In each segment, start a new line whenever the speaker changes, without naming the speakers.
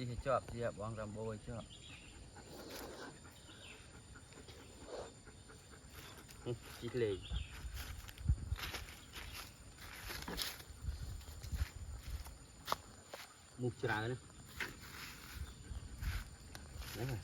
chỉ chọp chỉ bong rầm bôi chọp chỉ lì mục trà nữa đấy rồi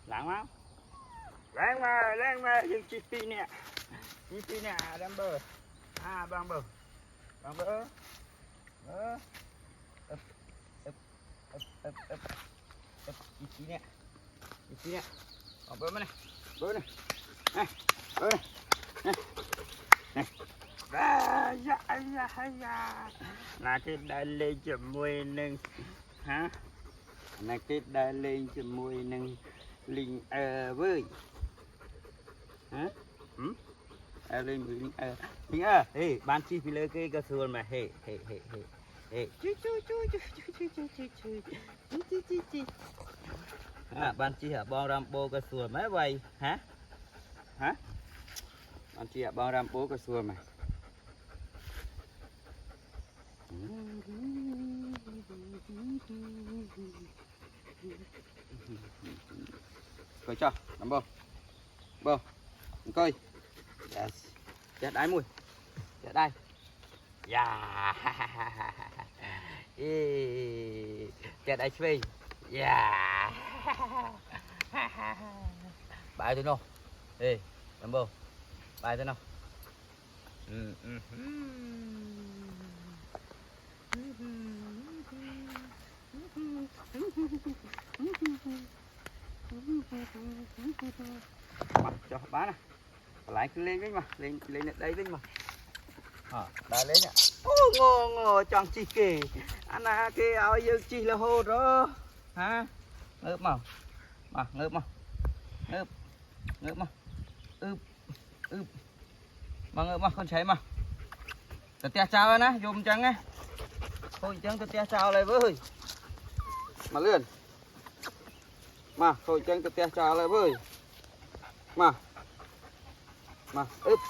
lạng máu lên mà dừng chi pi nè đâm bờ bằng bờ chi nè còn bờ này này là cái đại lên chậm mùi nâng hả là cái đại lên chậm mùi nâng linh với hả lên linh hey ban chi phi lơ cái xuồng mà hey ban chi hả bong ram bô cái xuồng mấy vậy hả ban chi hả bong ram bô cái xuồng mà coi cho làm bông coi yes. Chết đáy mùi chết đây yeah. Chết đáy phi yeah. Bài thôi nào ê làm bông bài thôi nào cho bán này lại cứ lên đấy mà lên đây đấy mà đã lấy nè ngô chọn chi kì anh là cái áo dương chi là hồ đó hả ngớp mà ngớp mà ngớp mà con thấy mà tao tia chào nè dùng chẳng nghe thôi chẳng tao tia chào lại với mà lươn mà thôi chẳng tao tia chào lại với mà ướp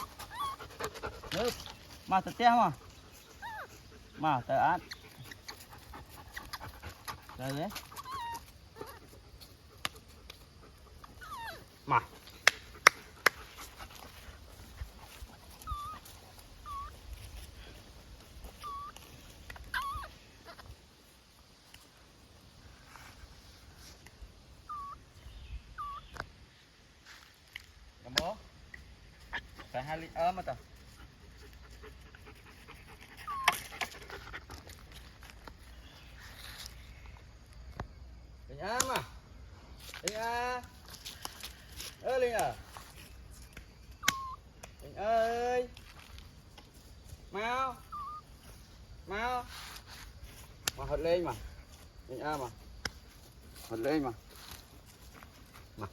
mà tao tia mà tao ăn rồi đấy mà bố phải 2 lít mà tao Linh à mà Linh à Linh à Linh ơi mau mà hất lên mà Linh à mà hất lên mà mà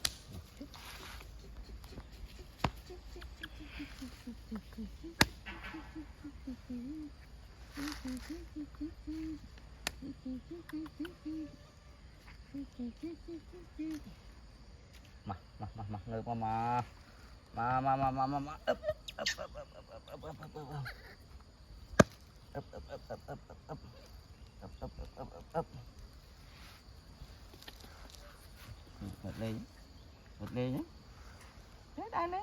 ngược mà ấp một ly nhé thế đây lên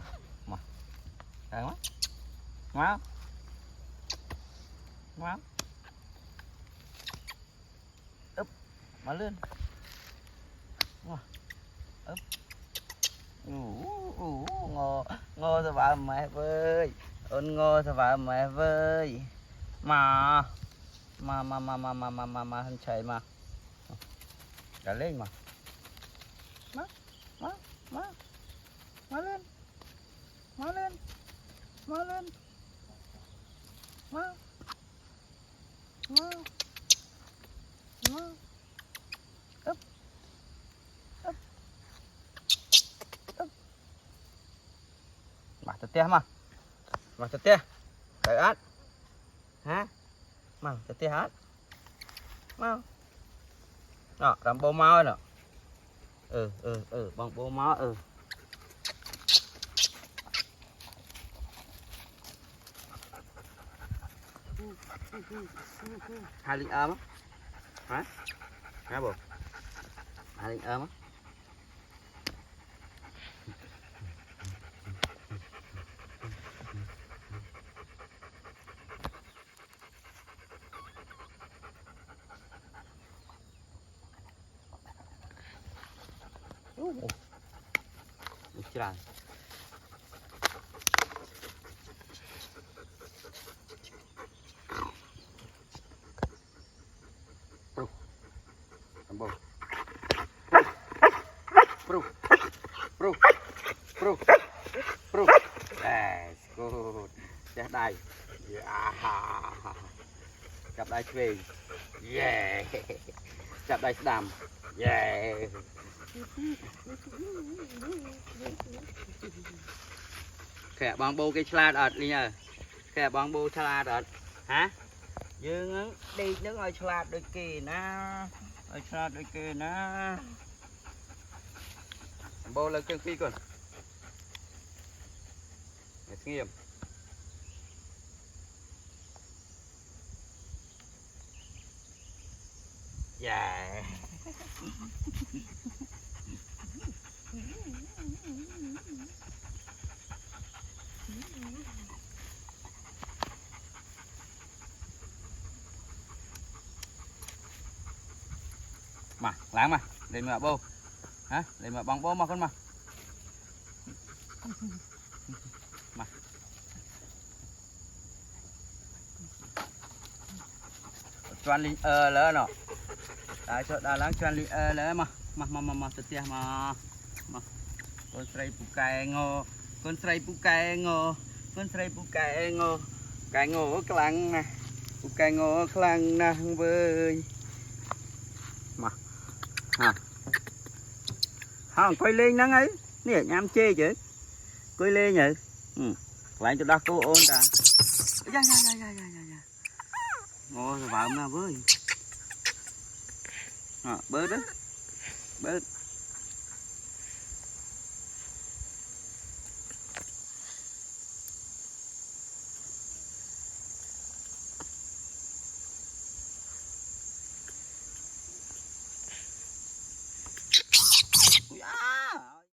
mà trời quá má úp mà lên úp ngô ngô sao bà mẹ ơi ôn ngô sao bà mẹ ơi mà hình chạy mà đã lên mà má lên má lên má lên má ấp ấp ấp mà tết mà tết đợi át hả mà tết hát mau đó làm bô mau nè bằng bô máu hai linh ấm á hả bố hai linh ấm á Chà. Pro. Yes, good. Chặt đai. Yeah. Chặt đai về. Yeah. Chặt đai đầm. Yeah. Kẻ bong bô cái salad ọt đi nhờ. Kẻ bong bô salad ọt. Hả? Dương đi nước ơi salad đôi kì na. Ơi salad đôi kì na. Bô lên chân phi con. Nghiêm. Yeah. Mà láng mà lên mà bô hả lên mà bong bô mà con mà choan linh lỡ nọ đại cho đà láng choan linh lỡ mà setia mà con sấy pu cài ngô con sấy pu cài ngô con sấy pu cài ngô cài ngô khlang nè pu cài ngô khlang nè vơi mà hả không quay lên nắng ấy nè nhám chê chứ quay lên nhỉ lại cho đa cô ôn ta ngô vợ nó với bớt đó bớt